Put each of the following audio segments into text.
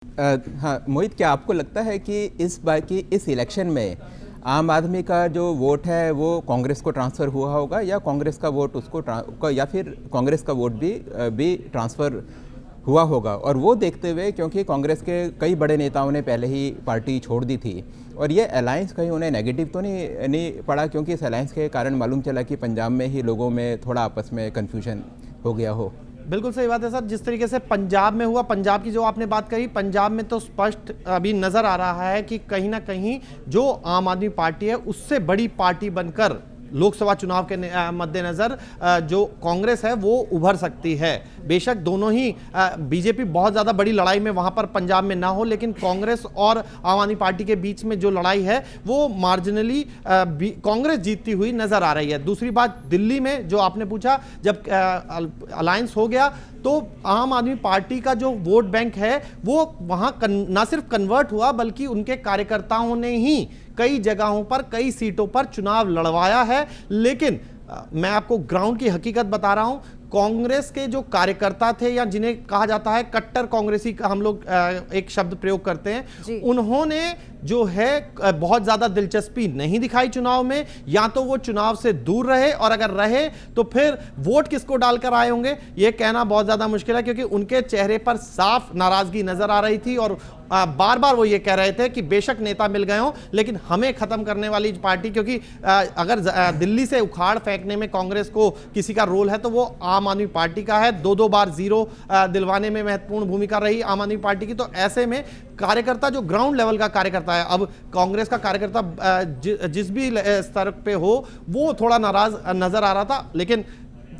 हाँ, मोहित, क्या आपको लगता है कि इस बार की इस इलेक्शन में आम आदमी का जो वोट है वो कांग्रेस को ट्रांसफ़र हुआ होगा, या कांग्रेस का वोट या फिर कांग्रेस का वोट भी ट्रांसफ़र हुआ होगा? और वो देखते हुए, क्योंकि कांग्रेस के कई बड़े नेताओं ने पहले ही पार्टी छोड़ दी थी, और ये अलायंस कहीं उन्हें नेगेटिव तो नहीं पड़ा, क्योंकि इस अलायंस के कारण मालूम चला कि पंजाब में ही लोगों में थोड़ा आपस में कन्फ्यूजन हो गया हो। बिल्कुल सही बात है सर। जिस तरीके से पंजाब में हुआ, पंजाब की जो आपने बात कही, पंजाब में तो स्पष्ट अभी नजर आ रहा है कि कहीं ना कहीं जो आम आदमी पार्टी है उससे बड़ी पार्टी बनकर लोकसभा चुनाव के मद्देनजर जो कांग्रेस है वो उभर सकती है। बेशक दोनों ही बीजेपी बहुत ज्यादा बड़ी लड़ाई में वहां पर पंजाब में ना हो, लेकिन कांग्रेस और आम आदमी पार्टी के बीच में जो लड़ाई है वो मार्जिनली कांग्रेस जीतती हुई नजर आ रही है। दूसरी बात, दिल्ली में जो आपने पूछा, जब अलायंस हो गया तो आम आदमी पार्टी का जो वोट बैंक है वो वहां ना सिर्फ कन्वर्ट हुआ, बल्कि उनके कार्यकर्ताओं ने ही कई जगहों पर, कई सीटों पर चुनाव लड़वाया है। लेकिन मैं आपको ग्राउंड की हकीकत बता रहा हूं, कांग्रेस के जो कार्यकर्ता थे, या जिन्हें कहा जाता है कट्टर कांग्रेसी का हम लोग एक शब्द प्रयोग करते हैं, उन्होंने जो है बहुत ज्यादा दिलचस्पी नहीं दिखाई चुनाव में। या तो वो चुनाव से दूर रहे, और अगर रहे तो फिर वोट किसको डालकर आए होंगे ये कहना बहुत ज्यादा मुश्किल है, क्योंकि उनके चेहरे पर साफ नाराजगी नजर आ रही थी और बार बार वो ये कह रहे थे कि बेशक नेता मिल गए हों, लेकिन हमें खत्म करने वाली पार्टी, क्योंकि अगर दिल्ली से उखाड़ फेंकने में कांग्रेस को किसी का रोल है तो वो आम आदमी पार्टी का है। दो बार जीरो दिलवाने में महत्वपूर्ण भूमिका रही आम आदमी पार्टी की। तो ऐसे में कार्यकर्ता, जो ग्राउंड लेवल का कार्यकर्ता है, अब कांग्रेस का कार्यकर्ता जिस भी स्तर पे हो वो थोड़ा नाराज नजर आ रहा था, लेकिन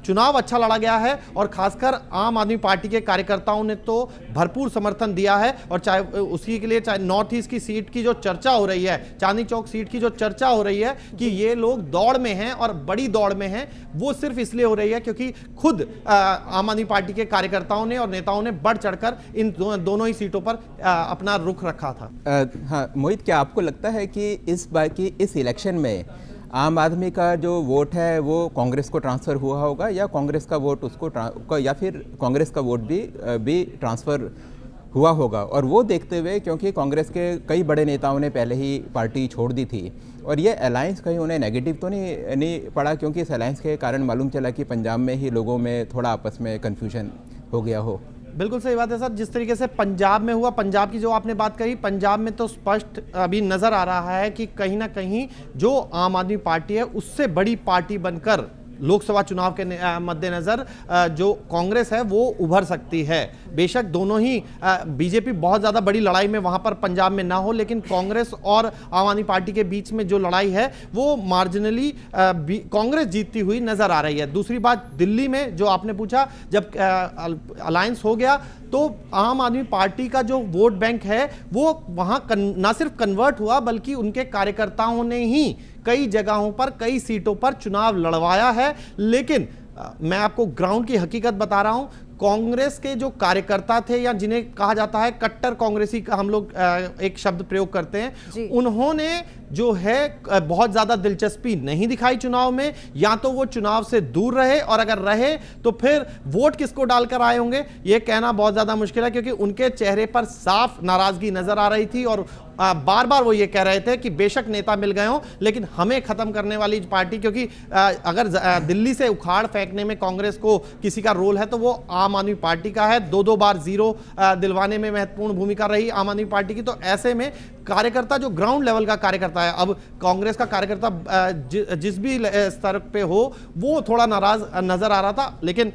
चुनाव अच्छा लड़ा गया है और खासकर आम आदमी पार्टी के कार्यकर्ताओं ने तो भरपूर समर्थन दिया है। और चाहे उसी के लिए, चाहे नॉर्थ ईस्ट की सीट की जो चर्चा हो रही है, चांदनी चौक सीट की जो चर्चा हो रही है कि ये लोग दौड़ में हैं और बड़ी दौड़ में हैं, वो सिर्फ इसलिए हो रही है क्योंकि खुद आम आदमी पार्टी के कार्यकर्ताओं ने और नेताओं ने बढ़ चढ़कर इन दोनों ही सीटों पर अपना रुख रखा था। हाँ, मोहित, क्या आपको लगता है कि इस बार की इस इलेक्शन में आम आदमी का जो वोट है वो कांग्रेस को ट्रांसफ़र हुआ होगा, या कांग्रेस का वोट या फिर कांग्रेस का वोट भी ट्रांसफ़र हुआ होगा? और वो देखते हुए, क्योंकि कांग्रेस के कई बड़े नेताओं ने पहले ही पार्टी छोड़ दी थी, और ये अलायंस कहीं उन्हें नेगेटिव तो नहीं पड़ा, क्योंकि इस अलायंस के कारण मालूम चला कि पंजाब में ही लोगों में थोड़ा आपस में कन्फ्यूजन हो गया हो। बिल्कुल सही बात है सर। जिस तरीके से पंजाब में हुआ, पंजाब की जो आपने बात कही, पंजाब में तो स्पष्ट अभी नजर आ रहा है कि कहीं ना कहीं जो आम आदमी पार्टी है उससे बड़ी पार्टी बनकर लोकसभा चुनाव के मद्देनजर जो कांग्रेस है वो उभर सकती है। बेशक दोनों ही बीजेपी बहुत ज्यादा बड़ी लड़ाई में वहां पर पंजाब में ना हो, लेकिन कांग्रेस और आम आदमी पार्टी के बीच में जो लड़ाई है वो मार्जिनली कांग्रेस जीतती हुई नजर आ रही है। दूसरी बात, दिल्ली में जो आपने पूछा, जब अलायंस हो गया तो आम आदमी पार्टी का जो वोट बैंक है वो वहां ना सिर्फ कन्वर्ट हुआ, बल्कि उनके कार्यकर्ताओं ने ही कई जगहों पर, कई सीटों पर चुनाव लड़वाया है। लेकिन मैं आपको ग्राउंड की हकीकत बता रहा हूं, कांग्रेस के जो कार्यकर्ता थे, या जिन्हें कहा जाता है कट्टर कांग्रेसी का हम लोग एक शब्द प्रयोग करते हैं, उन्होंने जो है बहुत ज्यादा दिलचस्पी नहीं दिखाई चुनाव में। या तो वो चुनाव से दूर रहे, और अगर रहे तो फिर वोट किसको डालकर आए होंगे ये कहना बहुत ज्यादा मुश्किल है, क्योंकि उनके चेहरे पर साफ नाराजगी नजर आ रही थी और बार बार वो ये कह रहे थे कि बेशक नेता मिल गए हों, लेकिन हमें खत्म करने वाली पार्टी, क्योंकि अगर दिल्ली से उखाड़ फेंकने में कांग्रेस को किसी का रोल है तो वो आम आदमी पार्टी का है। दो बार जीरो दिलवाने में महत्वपूर्ण भूमिका रही आम आदमी पार्टी की। तो ऐसे में कार्यकर्ता, जो ग्राउंड लेवल का कार्यकर्ता है, अब कांग्रेस का कार्यकर्ता जिस भी स्तर पे हो वो थोड़ा नाराज नजर आ रहा था, लेकिन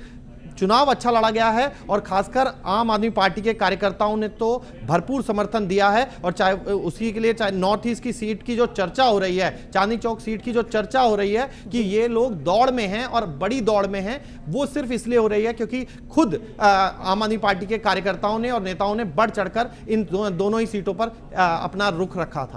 चुनाव अच्छा लड़ा गया है और खासकर आम आदमी पार्टी के कार्यकर्ताओं ने तो भरपूर समर्थन दिया है। और चाहे उसी के लिए, चाहे नॉर्थ ईस्ट की सीट की जो चर्चा हो रही है, चांदनी चौक सीट की जो चर्चा हो रही है कि ये लोग दौड़ में हैं और बड़ी दौड़ में हैं, वो सिर्फ इसलिए हो रही है क्योंकि खुद आम आदमी पार्टी के कार्यकर्ताओं ने और नेताओं ने बढ़ चढ़कर इन दोनों ही सीटों पर अपना रुख रखा था।